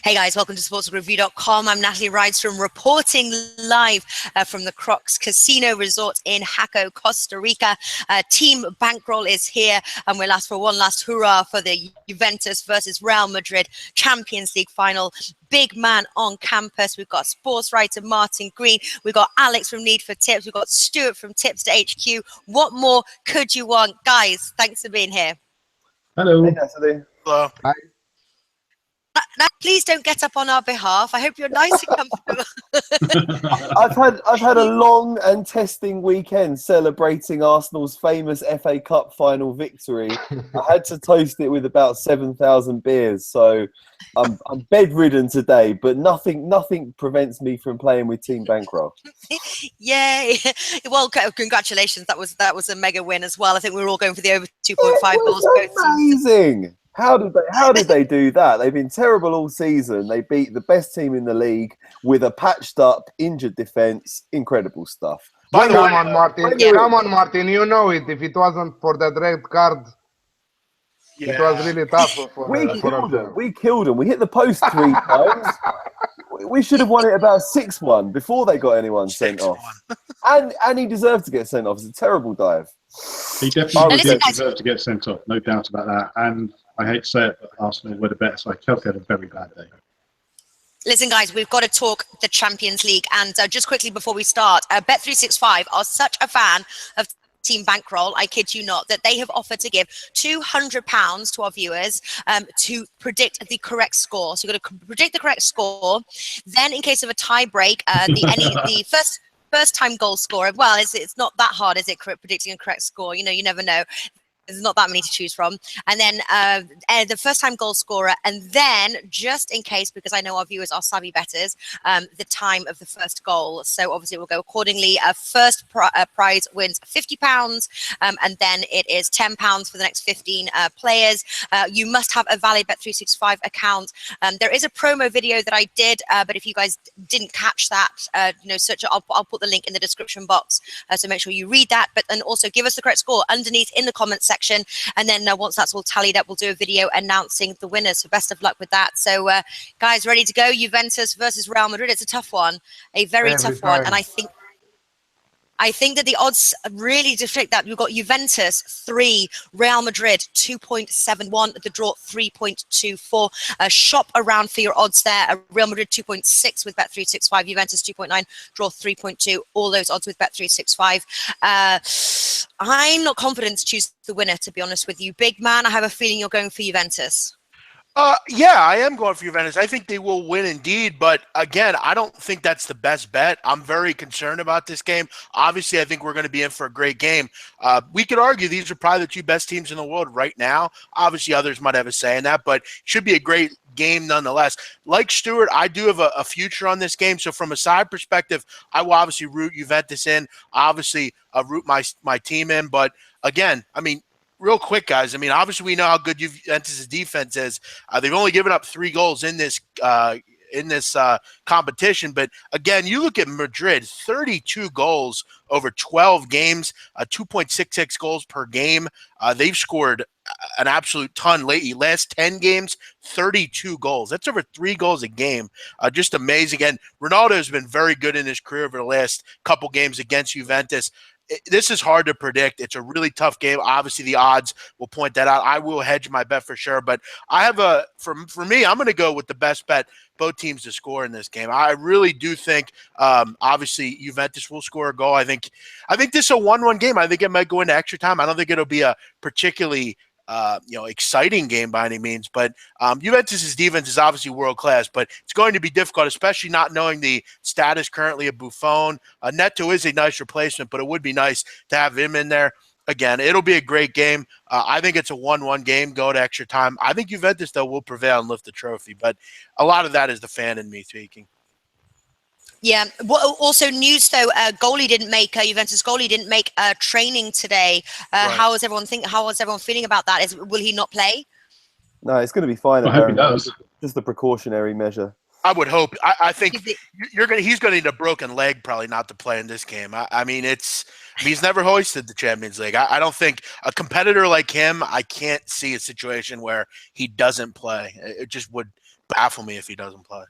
Hey guys, welcome to sportsreview.com. I'm Natalie Rydstrom reporting live from the Crocs Casino Resort in Jaco, Costa Rica. Team Bankroll is here and we'll ask for one last hurrah for the Juventus versus Real Madrid Champions League final. Big man on campus. We've got sports writer Martin Green. We've got Alex from Need for Tips. We've got Stuart from Tipster HQ. What more could you want? Guys, thanks for being here. Hello. Hey, Natalie. Hello. Hi. Now, please don't get up on our behalf. I hope you're nice and comfortable. I've had a long and testing weekend celebrating Arsenal's famous FA Cup final victory. I had to toast it with about 7,000 beers, so I'm bedridden today. But nothing prevents me from playing with Team Bankroll. Yay! Well, congratulations. That was a mega win as well. I think we were all going for the over 2.5 goals. Amazing. How did they do that? They've been terrible all season. They beat the best team in the league with a patched up, injured defense. Incredible stuff. Come on, Martin. Yeah. Come on, Martin. You know it. If it wasn't for that red card, it was really tough. We killed them. We hit the post 3 times. We should have won it about 6-1 before they got anyone sent off. And he deserved to get sent off. It's a terrible dive. He definitely did deserve to get sent off, no doubt about that. And I hate to say it, but Arsenal were the better side. Chelsea had a very bad day. Listen, guys, we've got to talk the Champions League. And just quickly before we start, Bet365 are such a fan of Team Bankroll, I kid you not, that they have offered to give £200 to our viewers to predict the correct score. So you've got to predict the correct score. Then, in case of a tie break, the first time goal scorer. Well, it's not that hard, is it? Predicting a correct score. You know, you never know. There's not that many to choose from. And then the first time goal scorer. And then, just in case, because I know our viewers are savvy bettors, the time of the first goal. So obviously we'll go accordingly. First prize wins £50. And then it is £10 for the next 15 players. You must have a valid Bet365 account. There is a promo video that I did, but if you guys didn't catch that, I'll put the link in the description box. So make sure you read that, but then also give us the correct score underneath in the comments section, and then once that's all tallied up, we'll do a video announcing the winners. So best of luck with that. So guys, ready to go? Juventus versus Real Madrid. It's a tough one, a very tough one, and I think that the odds really depict that. We've got Juventus 3, Real Madrid 2.71, the draw 3.24. Shop around for your odds there. Real Madrid 2.6 with Bet365, Juventus 2.9, draw 3.2. All those odds with Bet365. I'm not confident to choose the winner, to be honest with you. Big man, I have a feeling you're going for Juventus. Yeah, I am going for Juventus. I think they will win indeed, but again, I don't think that's the best bet. I'm very concerned about this game. Obviously, I think we're going to be in for a great game. We could argue these are probably the 2 best teams in the world right now. Obviously, others might have a say in that, but it should be a great game nonetheless. Like Stuart, I do have a future on this game. So from a side perspective, I will obviously root Juventus in, obviously root my team in. But again, I mean, real quick, guys. I mean, obviously we know how good Juventus' defense is. They've only given up 3 goals in this competition. But again, you look at Madrid, 32 goals over 12 games, 2.66 goals per game. They've scored an absolute ton lately. Last 10 games, 32 goals. That's over 3 goals a game. Just amazing. And Ronaldo has been very good in his career over the last couple games against Juventus. This is hard to predict. It's a really tough game. Obviously, the odds will point that out. I will hedge my bet for sure, but I have for me, I'm going to go with the best bet, both teams to score in this game. I really do think, obviously, Juventus will score a goal. I think this is a 1-1 game. I think it might go into extra time. I don't think it'll be a particularly exciting game by any means, but Juventus' defense is obviously world class, but it's going to be difficult, especially not knowing the status currently of Buffon. Neto is a nice replacement, but it would be nice to have him in there. Again, it'll be a great game. I think it's a 1-1 game, go to extra time. I think Juventus, though, will prevail and lift the trophy, but a lot of that is the fan in me speaking. Yeah. Well, also news though, Juventus goalie didn't make training today. Right. How is everyone feeling about that? Will he not play? No, it's going to be fine. I hope he does. Just a precautionary measure. I would hope. I think Is it- he's going to need a broken leg probably not to play in this game. I mean, he's never hoisted the Champions League. I don't think a competitor like him, I can't see a situation where he doesn't play. It just would baffle me if he doesn't play.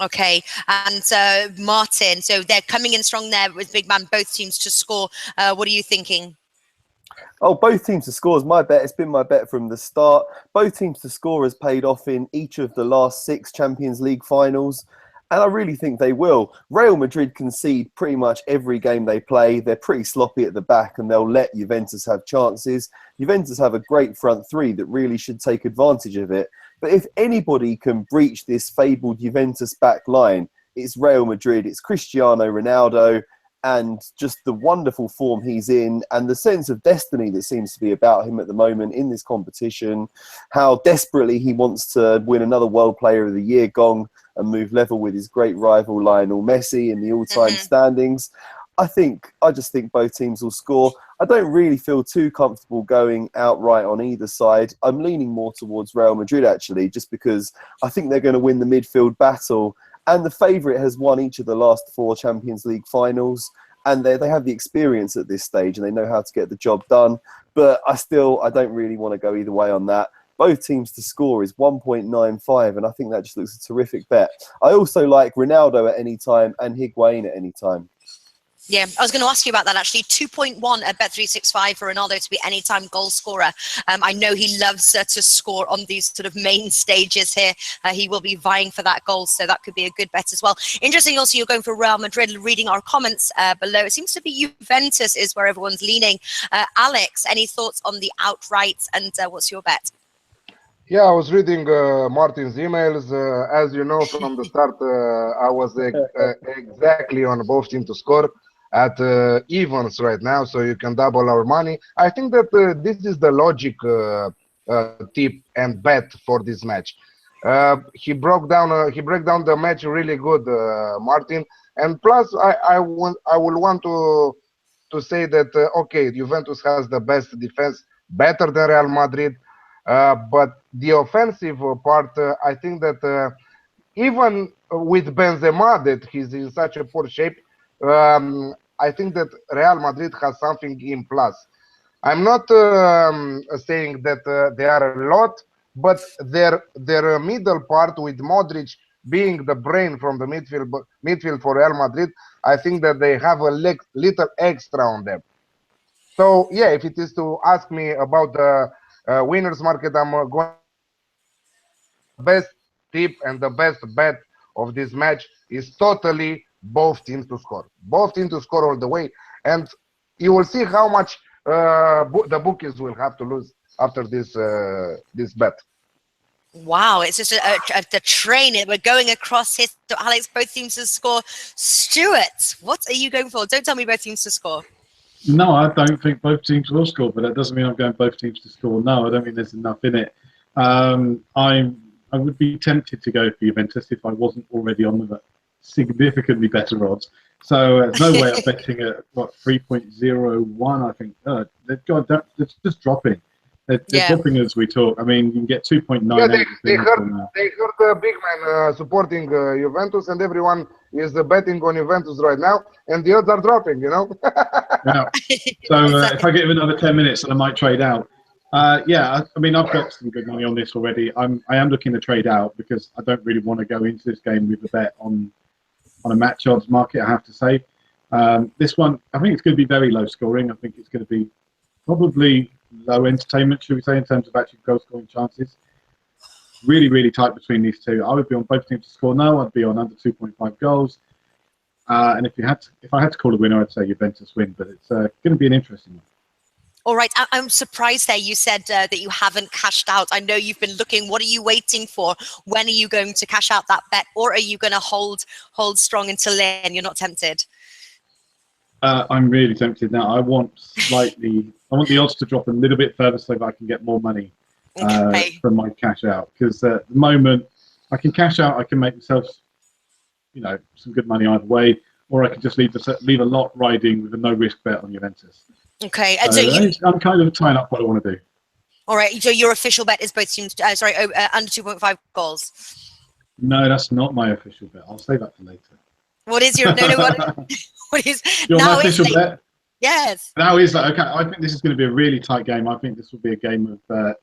Okay, and Martin, so they're coming in strong there with Big Man, both teams to score. What are you thinking? Oh, both teams to score is my bet. It's been my bet from the start. Both teams to score has paid off in each of the last 6 Champions League finals. And I really think they will. Real Madrid concede pretty much every game they play. They're pretty sloppy at the back and they'll let Juventus have chances. Juventus have a great front three that really should take advantage of it. But if anybody can breach this fabled Juventus back line, it's Real Madrid, it's Cristiano Ronaldo, and just the wonderful form he's in and the sense of destiny that seems to be about him at the moment in this competition, how desperately he wants to win another World Player of the Year gong and move level with his great rival Lionel Messi in the all-time standings. I just think both teams will score. I don't really feel too comfortable going outright on either side. I'm leaning more towards Real Madrid, actually, just because I think they're going to win the midfield battle. And the favourite has won each of the last 4 Champions League finals. And they have the experience at this stage and they know how to get the job done. But I don't really want to go either way on that. Both teams to score is 1.95, and I think that just looks a terrific bet. I also like Ronaldo at any time and Higuain at any time. Yeah, I was going to ask you about that actually. 2.1 at Bet365 for Ronaldo to be anytime goal scorer. I know he loves to score on these sort of main stages here. He will be vying for that goal, so that could be a good bet as well. Interesting also, you're going for Real Madrid. Reading our comments below, it seems to be Juventus is where everyone's leaning. Alex, any thoughts on the outrights and what's your bet? Yeah, I was reading Martin's emails. As you know, from the start, I was exactly on both teams to score at evens right now, so you can double our money. I think that this is the logic tip and bet for this match. He broke down the match really good, Martin. And plus, I will want to say that okay, Juventus has the best defense, better than Real Madrid. But the offensive part, I think that even with Benzema, that he's in such a poor shape, I think that Real Madrid has something in plus. I'm not saying that they are a lot, but their middle part with Modric being the brain from the midfield for Real Madrid, I think that they have a little extra on them. So yeah, if it is to ask me about the winners market, I'm going best tip and the best bet of this match is totally both teams to score. Both teams to score all the way, and you will see how much the bookies will have to lose after this bet. Wow, it's just a train. We're going across here. So Alex, both teams to score. Stuart, what are you going for? Don't tell me both teams to score. No, I don't think both teams will score, but that doesn't mean I'm going both teams to score. No, I don't think there's enough in it. I would be tempted to go for Juventus if I wasn't already on the significantly better odds. So there's no way of betting at, 3.01, I think. God, they're just dropping. They're dropping as we talk. I mean, you can get 2.9. Yeah, they heard Big Man supporting Juventus, and everyone is betting on Juventus right now, and the odds are dropping, you know? Yeah. So if I give another 10 minutes, then I might trade out. Yeah, I mean, I've got some good money on this already. I am looking to trade out because I don't really want to go into this game with a bet on a match odds market, I have to say. This one, I think it's going to be very low scoring. I think it's going to be probably low entertainment, should we say, in terms of actual goal scoring chances. Really, really tight between these two. I would be on both teams to score no. I'd be on under 2.5 goals. And if I had to call a winner, I'd say Juventus win. But it's going to be an interesting one. All right, I'm surprised there you said that you haven't cashed out. I know you've been looking. What are you waiting for? When are you going to cash out that bet? Or are you going to hold strong until then? You're not tempted? I'm really tempted now. I want the odds to drop a little bit further so that I can get more money from my cash out. Because at the moment, I can cash out, I can make myself, some good money either way, or I can just leave a lot riding with a no-risk bet on Juventus. Okay, so I'm kind of tying up what I want to do. All right, so your official bet is both teams, under 2.5 goals. No, that's not my official bet. I'll save that for later. What is your what is Your now official is bet? yes. Now is that okay? I think this is going to be a really tight game. I think this will be a game of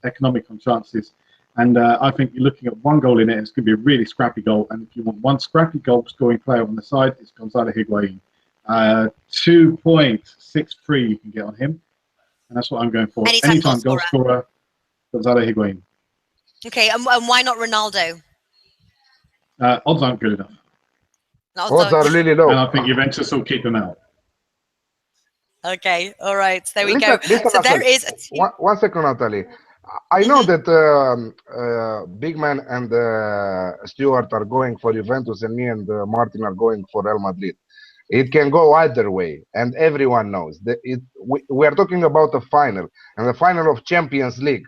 economic on chances. And I think you're looking at one goal in it. It's going to be a really scrappy goal. And if you want one scrappy goal scoring player on the side, it's Gonzalo Higuain. 2.63 you can get on him. And that's what I'm going for. Anytime goal scorer, Gonzalo Higuain. Okay, and why not Ronaldo? Odds aren't good enough. Odds are really low. And I think Juventus will keep them out. Okay, all right. There we go. Listen, so there is one second, Natalie. I know that Big Man and Stuart are going for Juventus, and me and Martin are going for Real Madrid. It can go either way, and everyone knows that we are talking about a final, and the final of Champions League.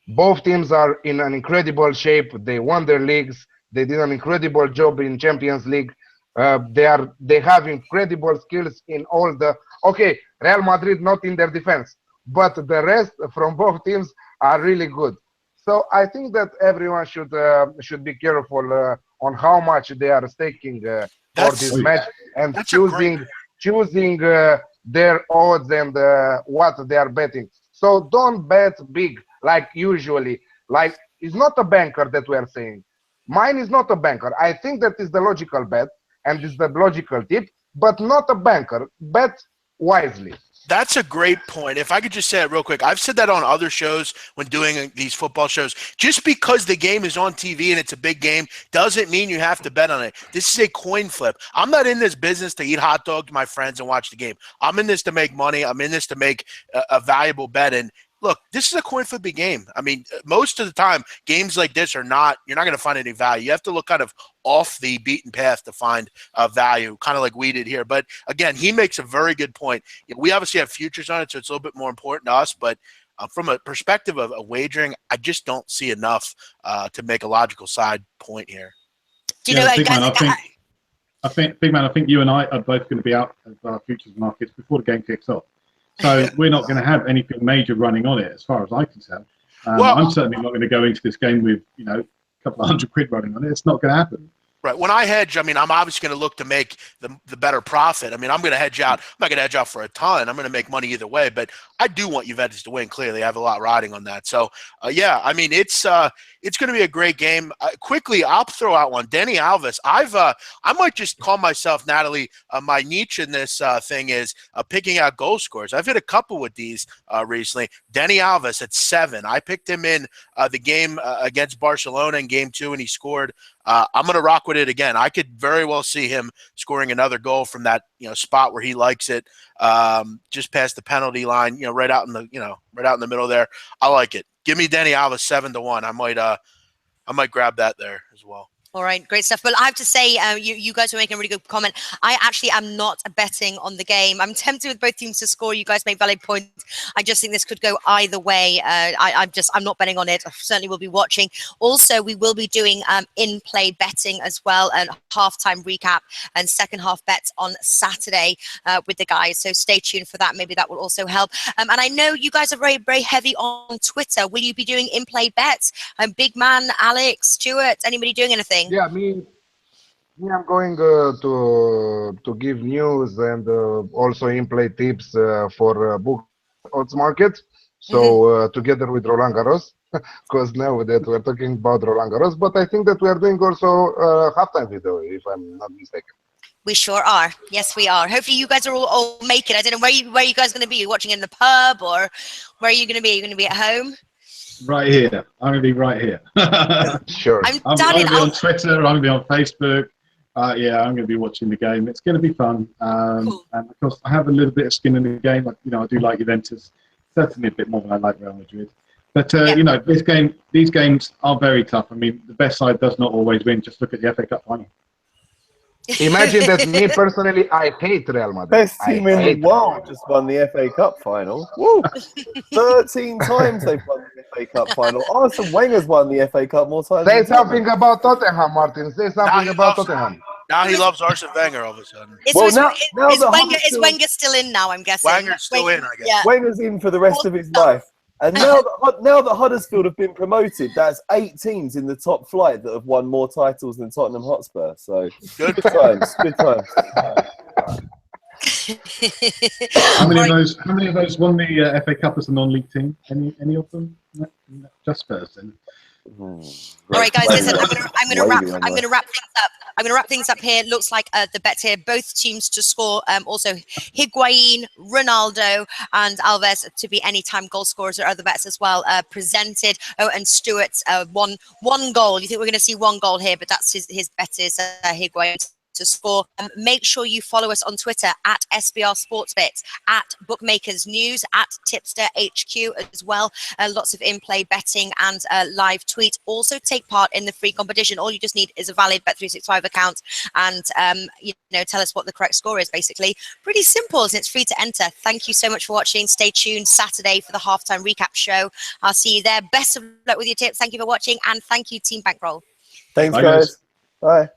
Both teams are in an incredible shape. They won their leagues. They did an incredible job in Champions League. They have incredible skills in all the. Okay, Real Madrid not in their defense, but the rest from both teams are really good. So I think that everyone should be careful on how much they are staking for this match and choosing their odds and what they are betting. So don't bet big like usually. Like it's not a banker that we are saying. Mine is not a banker. I think that is the logical bet and is the logical tip, but not a banker. Bet wisely. That's a great point. If I could just say it real quick, I've said that on other shows when doing these football shows. Just because the game is on TV and it's a big game doesn't mean you have to bet on it. This is a coin flip. I'm not in this business to eat hot dogs with my friends and watch the game. I'm in this to make money. I'm in this to make a valuable bet. And look, this is a coin flipping game. I mean, most of the time, games like this you're not going to find any value. You have to look kind of off the beaten path to find value, kind of like we did here. But again, he makes a very good point. We obviously have futures on it, so it's a little bit more important to us. But from a perspective of wagering, I just don't see enough to make a logical side point here. Do you know, Big Man, I think you and I are both going to be out of our futures markets before the game kicks off. So we're not going to have anything major running on it, as far as I can tell. I'm certainly not going to go into this game with a couple of £100 running on it. It's not going to happen. Right. When I hedge, I mean, I'm obviously going to look to make the better profit. I mean, I'm going to hedge out. I'm not going to hedge out for a ton. I'm going to make money either way. But I do want Juventus to win. Clearly, I have a lot riding on that. So, yeah, I mean, it's going to be a great game. Quickly, I'll throw out one. Dani Alves. I might just call myself, Natalie, my niche in this thing is picking out goal scorers. I've hit a couple with these recently. Dani Alves at 7. I picked him in the game against Barcelona in Game 2, and he scored. I'm going to rock with it again. I could very well see him scoring another goal from that spot where he likes it, just past the penalty line, right out in the middle there. I like it. Give me Dani Alves 7-1. I might grab that there as well. All right, great stuff. But I have to say, you guys were making a really good comment. I actually am not betting on the game. I'm tempted with both teams to score. You guys make valid points. I just think this could go either way. I'm not betting on it. I certainly will be watching. Also, we will be doing in-play betting as well, and halftime recap and second half bets on Saturday with the guys. So stay tuned for that. Maybe that will also help. And I know you guys are very, very heavy on Twitter. Will you be doing in-play bets? Big Man, Alex, Stuart, anybody doing anything? Yeah, me I'm going to give news and also in-play tips for book odds market. So together with Roland Garros, because now that we're talking about Roland Garros, but I think that we are doing also halftime video, if I'm not mistaken. We sure are. Yes, we are. Hopefully you guys are all make it. I don't know where you guys going to be. Are you watching in the pub, or where are you going to be? Are you going to be at home? Right here. I'm going to be right here. Sure. I'm going to be on Twitter. I'm going to be on Facebook. Yeah, I'm going to be watching the game. It's going to be fun. Cool. And of course, I have a little bit of skin in the game. I do like Juventus. Certainly a bit more than I like Real Madrid. But, these games are very tough. I mean, the best side does not always win. Just look at the FA Cup final. Imagine that me personally, I hate Real Madrid. Best team in the world just won the FA Cup final. Woo! 13 times they've won the FA Cup final. Arsene Wenger's won the FA Cup more times. Say something about Tottenham, Martin. Say something about Tottenham. Now he loves Arsene Wenger all of a sudden. Is Wenger still in now, I'm guessing? Wenger's still in, I guess. Yeah. Wenger's in for the rest of his life. And now that Huddersfield have been promoted, that's 8 teams in the top flight that have won more titles than Tottenham Hotspur. So good times, good times. How many of those won the FA Cup as a non-league team? Any of them? Just Spurs then. All right, guys. Listen, I'm gonna wrap things up. I'm gonna wrap things up here. Looks like the bets here, both teams to score. Also, Higuain, Ronaldo, and Alves to be anytime goal scorers, or other bets as well presented. Oh, and Stuart's one goal. You think we're gonna see one goal here? But that's his bet is Higuain to score. Make sure you follow us on Twitter at SBR Sportsbits, at Bookmakers News, at Tipster HQ as well. Lots of in-play betting and live tweets. Also take part in the free competition. All you just need is a valid Bet365 account and tell us what the correct score is. Basically, pretty simple, and it's free to enter. Thank you so much for watching. Stay tuned Saturday for the halftime recap show. I'll see you there. Best of luck with your tips. Thank you for watching, and thank you, Team Bankroll. Thanks, guys. Bye.